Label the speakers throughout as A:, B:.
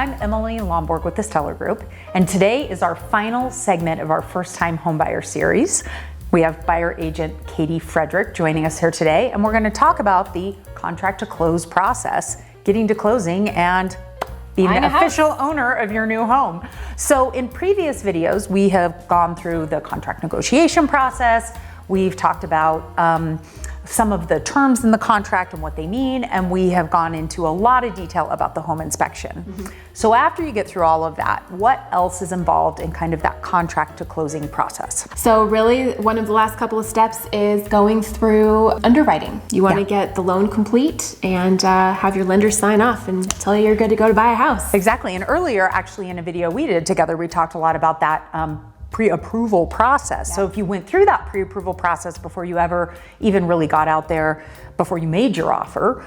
A: I'm Emily Lomborg with the Steller Group, and today is our final segment of our First-Time Homebuyer series. We have buyer agent Katie Frederick joining us here today, and we're going to talk about the contract to close process, getting to closing and being the official owner of your new home. So in previous videos, we have gone through the contract negotiation process. We've talked about some of the terms in the contract and what they mean, and we have gone into a lot of detail about the home inspection. So after you get through all of that, what else is involved in kind of that contract to closing process?
B: So really, one of the last couple of steps is going through underwriting. You want to get the loan complete and have your lender sign off and tell you you're good to go to buy a house.
A: Exactly, and earlier, actually in a video we did together, we talked a lot about that pre-approval process. So if you went through that pre-approval process before you ever even really got out there, before you made your offer,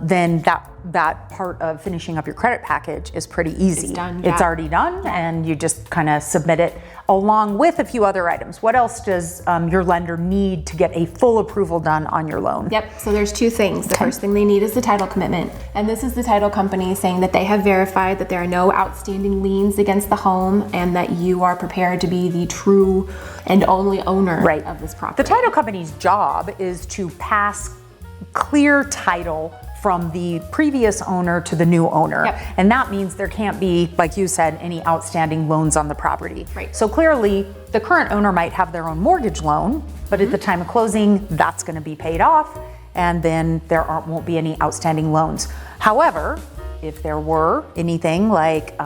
A: then that part of finishing up your credit package is pretty easy.
B: It's done.
A: It's already done, and you just kind of submit it along with a few other items. What else does your lender need to get a full approval done on your loan?
B: Yep, so there's two things. The first thing they need is the title commitment. And this is the title company saying that they have verified that there are no outstanding liens against the home and that you are prepared to be the true and only owner of this property.
A: The title company's job is to pass clear title from the previous owner to the new owner. And that means there can't be, like you said, any outstanding loans on the property. So clearly, the current owner might have their own mortgage loan, but at the time of closing, that's gonna be paid off, and then there won't be any outstanding loans. However, if there were anything like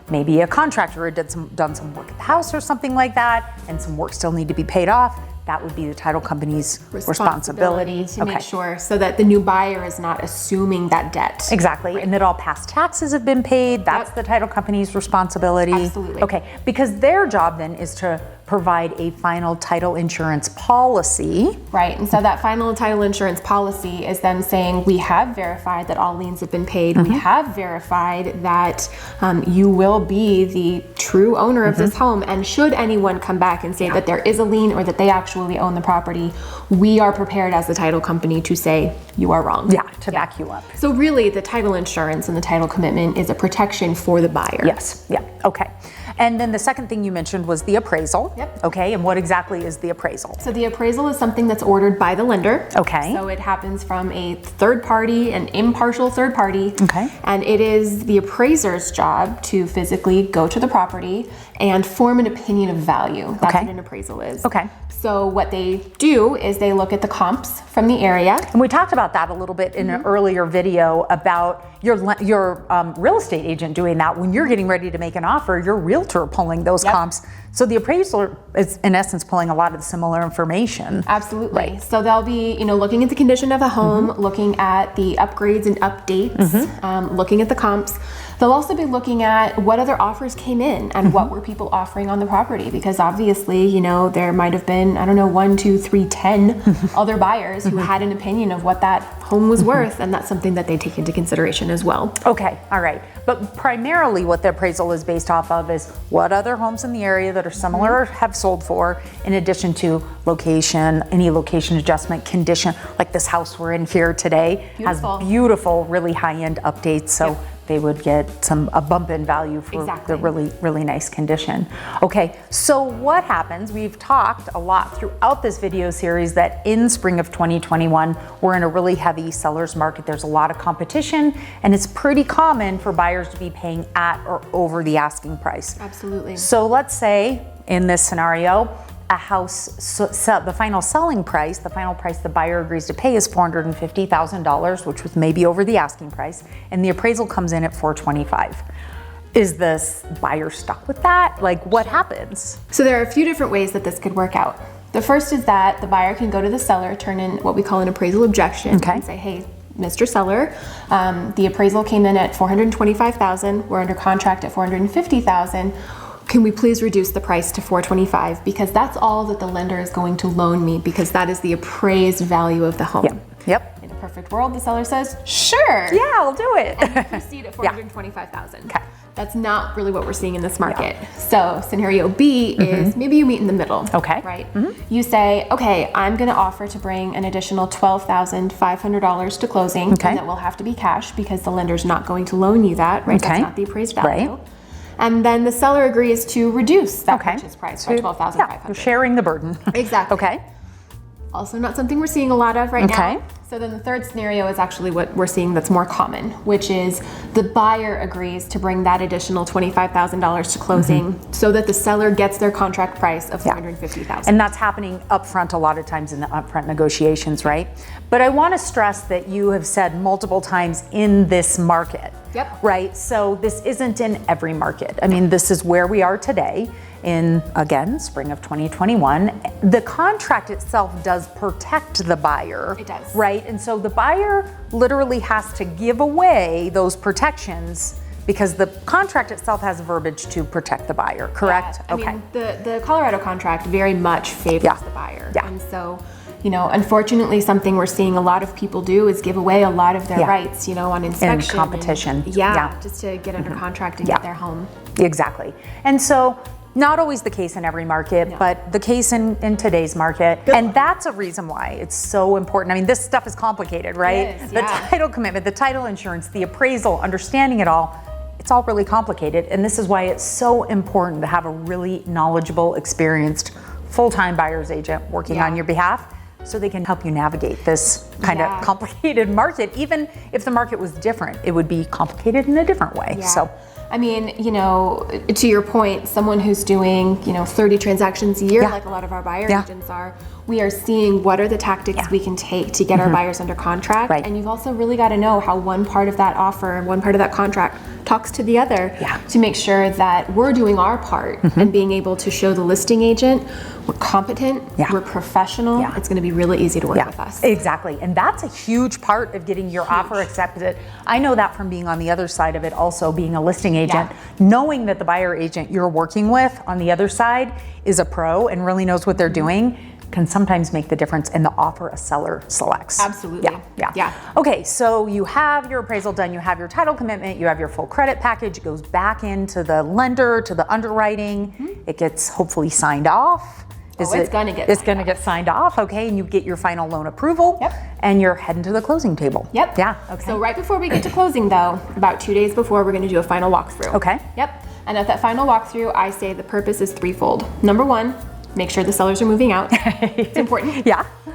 A: maybe a contractor had done some work at the house or something like that, and some work still need to be paid off, that would be the title company's responsibility
B: to make sure, so that the new buyer is not assuming that debt.
A: Exactly, and that all past taxes have been paid. That's the title company's responsibility.
B: Absolutely.
A: Okay, because their job then is to provide a final title insurance policy.
B: Right, and so that final title insurance policy is them saying, we have verified that all liens have been paid. We have verified that you will be the true owner of this home, and should anyone come back and say that there is a lien or that they actually own the property, we are prepared as the title company to say you are wrong.
A: To back you up.
B: So really, the title insurance and the title commitment is a protection for the buyer.
A: Yes, okay. And then the second thing you mentioned was the appraisal. Okay, and what exactly is the appraisal?
B: So the appraisal is something that's ordered by the lender.
A: Okay.
B: So it happens from a third party, an impartial third party.
A: Okay.
B: And it is the appraiser's job to physically go to the property and form an opinion of value. That's what an appraisal is.
A: Okay.
B: So what they do is they look at the comps from the area.
A: And we talked about that a little bit in an earlier video about your real estate agent doing that. When you're getting ready to make an offer, your realtor pulling those comps. So the appraiser is in essence pulling a lot of the similar information.
B: Absolutely. So they'll be, looking at the condition of the home, looking at the upgrades and updates, looking at the comps. They'll also be looking at what other offers came in and what were people offering on the property, because obviously, there might have been, 1, 2, 3, 10 other buyers who had an opinion of what that home was worth, and that's something that they take into consideration as well.
A: Okay, all right. But primarily what the appraisal is based off of is what other homes in the area that are similar have sold for, in addition to location, any location adjustment, condition, like this house we're in here today has beautiful, really high-end updates. So they would get a bump in value for the really, really nice condition. Okay, so what happens? We've talked a lot throughout this video series that in spring of 2021, we're in a really heavy seller's market. There's a lot of competition, and it's pretty common for buyers to be paying at or over the asking price.
B: Absolutely.
A: So let's say in this scenario, a house, the final selling price, the final price the buyer agrees to pay is $450,000, which was maybe over the asking price, and the appraisal comes in at $425,000. Is this buyer stuck with that? Like, what happens?
B: So there are a few different ways that this could work out. The first is that the buyer can go to the seller, turn in what we call an appraisal objection, and say, hey, Mr. Seller, the appraisal came in at $425,000. We're under contract at $450,000. Can we please reduce the price to $425,000? Because that's all that the lender is going to loan me, because that is the appraised value of the home. In a perfect world, the seller says, sure.
A: Yeah, I'll do it.
B: And we proceed at $425,000.
A: Okay.
B: That's not really what we're seeing in this market. So scenario B is maybe you meet in the middle.
A: Okay.
B: Right? You say, okay, I'm going to offer to bring an additional $12,500 to closing.
A: Okay.
B: And that will have to be cash because the lender's not going to loan you that, right?
A: Okay.
B: That's not the appraised value.
A: Right.
B: And then the seller agrees to reduce that purchase price by $12,500.
A: Yeah, you're sharing the burden.
B: Exactly.
A: Okay.
B: Also not something we're seeing a lot of right
A: Okay.
B: now. So then the third scenario is actually what we're seeing that's more common, which is the buyer agrees to bring that additional $25,000 to closing so that the seller gets their contract price of $450,000.
A: And that's happening upfront a lot of times in the upfront negotiations, right? But I want to stress that you have said multiple times in this market, right? So this isn't in every market. I mean, this is where we are today. In, again, spring of 2021, the contract itself does protect the buyer.
B: It does.
A: Right? And so the buyer literally has to give away those protections because the contract itself has verbiage to protect the buyer, correct?
B: Yeah. I mean, the Colorado contract very much favors the buyer.
A: Yeah.
B: And so, you know, unfortunately, something we're seeing a lot of people do is give away a lot of their rights, you know, on inspection.
A: And competition.
B: Just to get under contract and get their home.
A: Exactly. And so, not always the case in every market, but the case in today's market. And that's a reason why it's so important. I mean, this stuff is complicated, right?
B: It is,
A: The title commitment, the title insurance, the appraisal, understanding it all, it's all really complicated. And this is why it's so important to have a really knowledgeable, experienced, full-time buyer's agent working on your behalf so they can help you navigate this kind of complicated market. Even if the market was different, it would be complicated in a different way. So.
B: I mean, you know, to your point, someone who's doing, you know, 30 transactions a year, like a lot of our buyer agents are, we are seeing what are the tactics we can take to get our buyers under contract.
A: Right.
B: And you've also really got to know how one part of that offer and one part of that contract talks to the other to make sure that we're doing our part and being able to show the listing agent we're competent, we're professional. It's going to be really easy to work with us.
A: Exactly. And that's a huge part of getting your offer accepted. I know that from being on the other side of it, also being a listing agent, knowing that the buyer agent you're working with on the other side is a pro and really knows what they're doing can sometimes make the difference in the offer a seller selects.
B: Absolutely. Yeah.
A: Okay, so you have your appraisal done, you have your title commitment, you have your full credit package, it goes back into the lender, to the underwriting, it gets hopefully signed off.
B: It's gonna get
A: signed off, okay, and you get your final loan approval, and you're heading to the closing table. Yeah, okay.
B: So right before we get to closing though, about 2 days before, we're gonna do a final walkthrough.
A: Okay.
B: And at that final walkthrough, I say the purpose is threefold. Number one, make sure the sellers are moving out. It's important.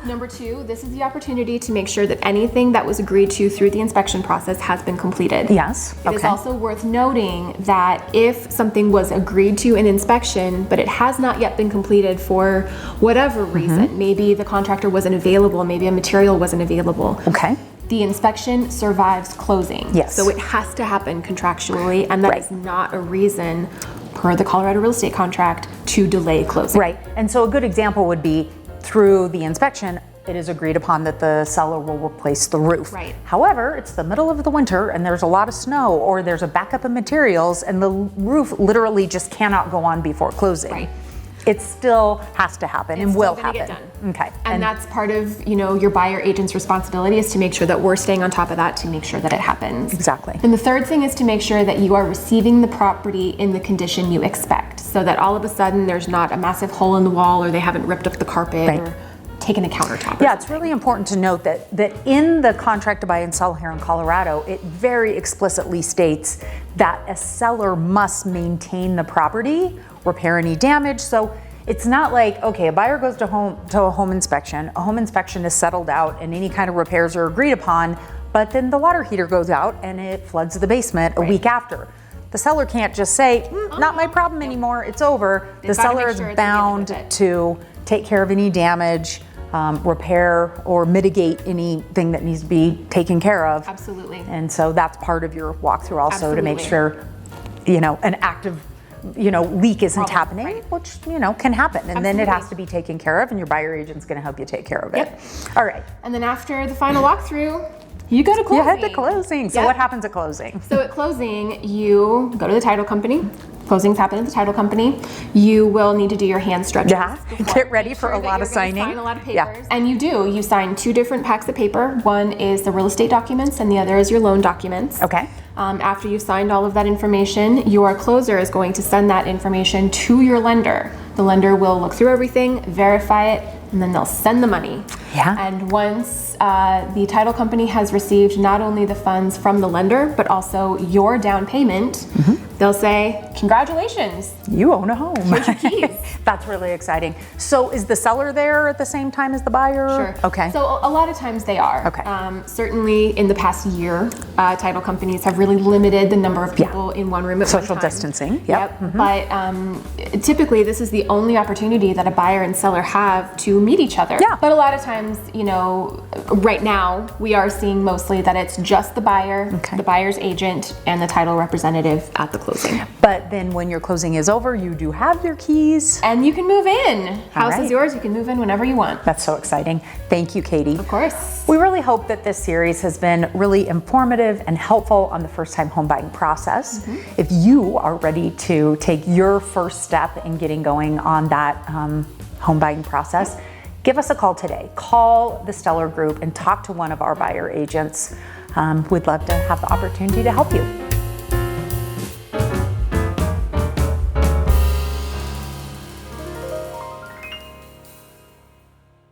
B: Number two, this is the opportunity to make sure that anything that was agreed to through the inspection process has been completed. It is also worth noting that if something was agreed to in inspection, but it has not yet been completed for whatever reason, maybe the contractor wasn't available, maybe a material wasn't available. The inspection survives closing. So it has to happen contractually, and that is not a reason per the Colorado real estate contract to delay closing.
A: And so a good example would be through the inspection, it is agreed upon that the seller will replace the roof. However, it's the middle of the winter and there's a lot of snow or there's a backup of materials and the roof literally just cannot go on before closing. It still has to happen and will happen.
B: And that's part of, you know, your buyer agent's responsibility is to make sure that we're staying on top of that to make sure that it happens. And the third thing is to make sure that you are receiving the property in the condition you expect, so that all of a sudden there's not a massive hole in the wall or they haven't ripped up the carpet or taken a countertop.
A: It's really important to note that in the contract to buy and sell here in Colorado, it very explicitly states that a seller must maintain the property, repair any damage. So it's not like, okay, a buyer goes to a home inspection is settled out and any kind of repairs are agreed upon, but then the water heater goes out and it floods the basement a week after. The seller can't just say, not my problem anymore, it's over. The seller is bound to take care of any damage, repair or mitigate anything that needs to be taken care of. And so that's part of your walkthrough also to make sure, you know, an active leak isn't happening, which, you know, can happen. And then it has to be taken care of and your buyer agent's gonna help you take care of it. All right.
B: And then after the final walkthrough, You go to closing.
A: You head to closing. So
B: Yep.
A: what happens at closing?
B: So at closing, you go to the title company. Closings happen at the title company. You will need to do your hand stretches.
A: Yeah, get ready
B: Make
A: for
B: sure
A: a
B: that
A: lot
B: you're
A: of
B: gonna
A: signing.
B: Sign a lot of papers.
A: Yeah.
B: And you do. You sign 2 different packs of paper. One is the real estate documents and the other is your loan documents.
A: Okay.
B: After you've signed all of that information, your closer is going to send that information to your lender. The lender will look through everything, verify it, and then they'll send the money.
A: Yeah.
B: And once the title company has received not only the funds from the lender, but also your down payment, they'll say, congratulations.
A: You own a home.
B: Here's your keys.
A: That's really exciting. So is the seller there at the same time as the buyer?
B: Sure.
A: Okay.
B: So a lot of times they are.
A: Okay.
B: Certainly in the past year, title companies have really limited the number of people in one room at one time.
A: Social distancing. Yep.
B: But typically this is the only opportunity that a buyer and seller have to meet each other.
A: Yeah.
B: But a lot of times, you know, right now we are seeing mostly that it's just the buyer,
A: Okay.
B: the buyer's agent, and the title representative at the closing.
A: But then when your closing is over, you do have your keys.
B: And you can move in. House
A: right.
B: is yours. You can move in whenever you want.
A: That's so exciting. Thank you, Katie.
B: Of course.
A: We really hope that this series has been really informative and helpful on the first-time home buying process. If you are ready to take your first step in getting going on that home buying process, give us a call today. Call the Steller Group and talk to one of our buyer agents. We'd love to have the opportunity to help you.